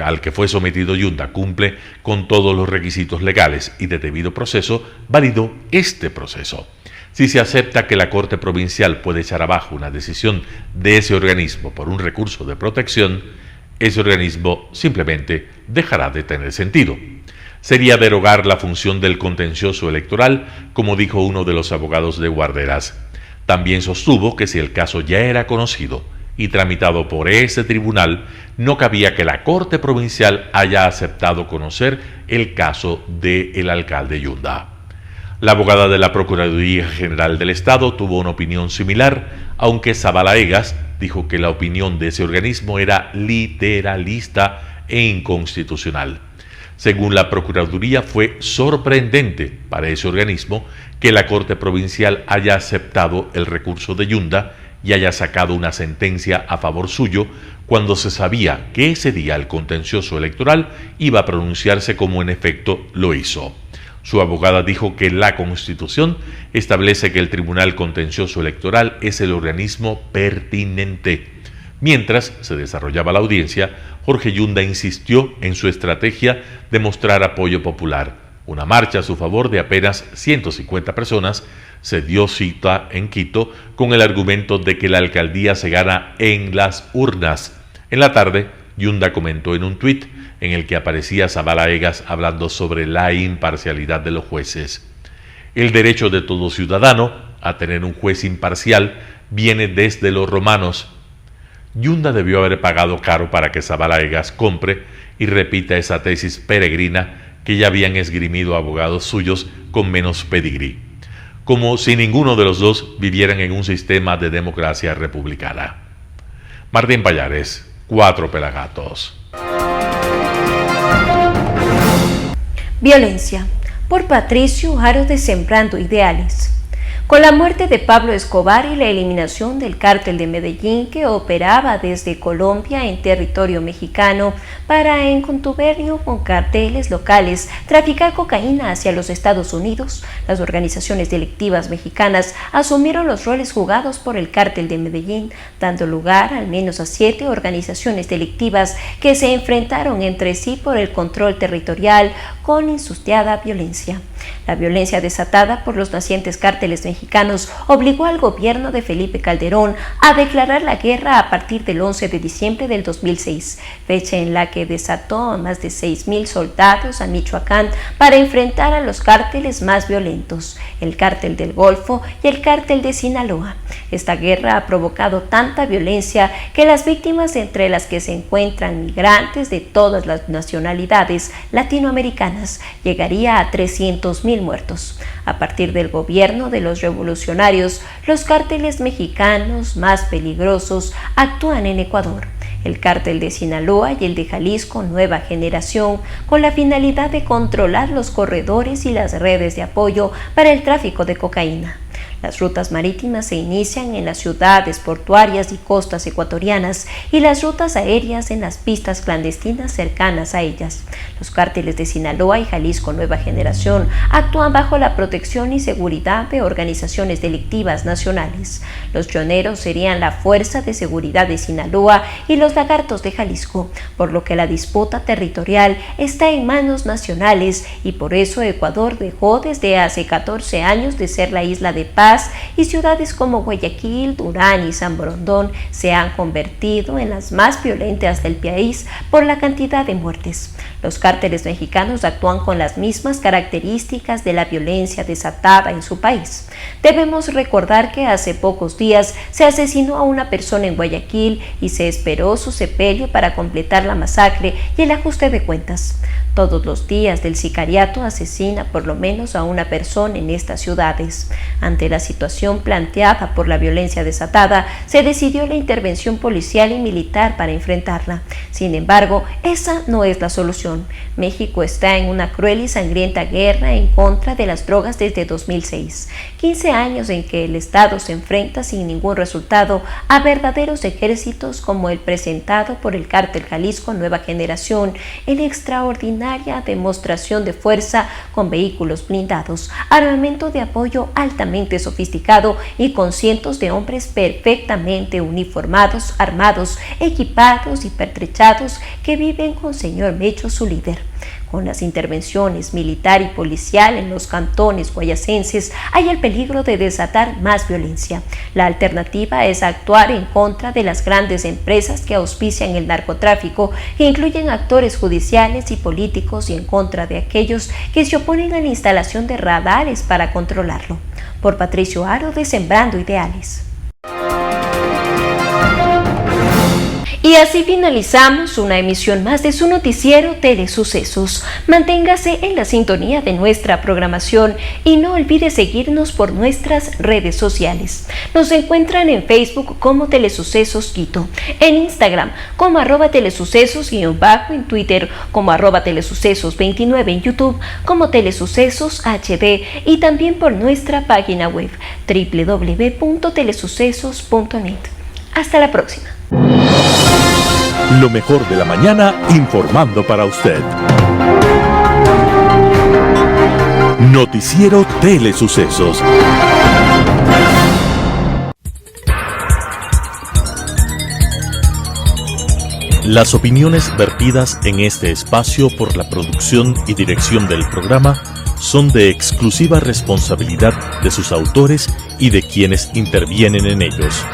al que fue sometido Yunda cumple con todos los requisitos legales y de debido proceso, validó este proceso. Si se acepta que la Corte Provincial puede echar abajo una decisión de ese organismo por un recurso de protección, ese organismo simplemente dejará de tener sentido. Sería derogar la función del contencioso electoral, como dijo uno de los abogados de Guarderas. También sostuvo que si el caso ya era conocido y tramitado por ese tribunal, no cabía que la Corte Provincial haya aceptado conocer el caso del alcalde Yunda. La abogada de la Procuraduría General del Estado tuvo una opinión similar, aunque Zavala Egas dijo que la opinión de ese organismo era literalista e inconstitucional. Según la Procuraduría, fue sorprendente para ese organismo que la Corte Provincial haya aceptado el recurso de Yunda y haya sacado una sentencia a favor suyo cuando se sabía que ese día el contencioso electoral iba a pronunciarse como en efecto lo hizo. Su abogada dijo que la Constitución establece que el Tribunal Contencioso Electoral es el organismo pertinente. Mientras se desarrollaba la audiencia, Jorge Yunda insistió en su estrategia de mostrar apoyo popular. Una marcha a su favor de apenas 150 personas se dio cita en Quito con el argumento de que la alcaldía se gana en las urnas. En la tarde, Yunda comentó en un tuit en el que aparecía Zavala Egas hablando sobre la imparcialidad de los jueces. El derecho de todo ciudadano a tener un juez imparcial viene desde los romanos. Yunda debió haber pagado caro para que Zavala Egas compre y repita esa tesis peregrina que ya habían esgrimido abogados suyos con menos pedigrí. como si ninguno de los dos vivieran en un sistema de democracia republicana. Martín Pallares, 4 Pelagatos. Violencia, por Patricio Aro de Sembrando Ideales. Con la muerte de Pablo Escobar y la eliminación del cártel de Medellín, que operaba desde Colombia en territorio mexicano para, en contubernio con carteles locales, traficar cocaína hacia los Estados Unidos, las organizaciones delictivas mexicanas asumieron los roles jugados por el cártel de Medellín, dando lugar al menos a 7 organizaciones delictivas que se enfrentaron entre sí por el control territorial con insustiada violencia. La violencia desatada por los nacientes cárteles mexicanos obligó al gobierno de Felipe Calderón a declarar la guerra a partir del 11 de diciembre del 2006, fecha en la que desató a más de 6.000 soldados a Michoacán para enfrentar a los cárteles más violentos, el cártel del Golfo y el cártel de Sinaloa. Esta guerra ha provocado tanta violencia que las víctimas, entre las que se encuentran migrantes de todas las nacionalidades latinoamericanas, llegaría a 300.000 muertos. A partir del gobierno de los revolucionarios, los cárteles mexicanos más peligrosos actúan en Ecuador. El cártel de Sinaloa y el de Jalisco Nueva Generación, con la finalidad de controlar los corredores y las redes de apoyo para el tráfico de cocaína. Las rutas marítimas se inician en las ciudades portuarias y costas ecuatorianas y las rutas aéreas en las pistas clandestinas cercanas a ellas. Los cárteles de Sinaloa y Jalisco Nueva Generación actúan bajo la protección y seguridad de organizaciones delictivas nacionales. Los pioneros serían la Fuerza de Seguridad de Sinaloa y los Lagartos de Jalisco, por lo que la disputa territorial está en manos nacionales y por eso Ecuador dejó desde hace 14 años de ser la isla de paz y ciudades como Guayaquil, Durán y San Borondón se han convertido en las más violentas del país por la cantidad de muertes. Los cárteles mexicanos actúan con las mismas características de la violencia desatada en su país. Debemos recordar que hace pocos días se asesinó a una persona en Guayaquil y se esperó su sepelio para completar la masacre y el ajuste de cuentas. Todos los días del sicariato asesina por lo menos a una persona en estas ciudades. Ante la situación planteada por la violencia desatada, se decidió la intervención policial y militar para enfrentarla. Sin embargo, esa no es la solución. México está en una cruel y sangrienta guerra en contra de las drogas desde 2006. 15 años en que el Estado se enfrenta sin ningún resultado a verdaderos ejércitos como el presentado por el cártel Jalisco Nueva Generación, en extraordinaria demostración de fuerza con vehículos blindados, armamento de apoyo altamente sofisticado y con cientos de hombres perfectamente uniformados, armados, equipados y pertrechados que viven con señor Mecho, su líder. Con las intervenciones militar y policial en los cantones guayacenses hay el peligro de desatar más violencia. La alternativa es actuar en contra de las grandes empresas que auspician el narcotráfico, que incluyen actores judiciales y políticos, y en contra de aquellos que se oponen a la instalación de radares para controlarlo. Por Patricio Aro de Sembrando Ideales. Y así finalizamos una emisión más de su noticiero Telesucesos. Manténgase en la sintonía de nuestra programación y no olvide seguirnos por nuestras redes sociales. Nos encuentran en Facebook como Telesucesos Quito, en Instagram como @telesucesos_, en Twitter como @telesucesos29, en YouTube como Telesucesos HD y también por nuestra página web www.telesucesos.net. Hasta la próxima. Lo mejor de la mañana informando para usted. Noticiero Telesucesos. Las opiniones vertidas en este espacio por la producción y dirección del programa son de exclusiva responsabilidad de sus autores y de quienes intervienen en ellos.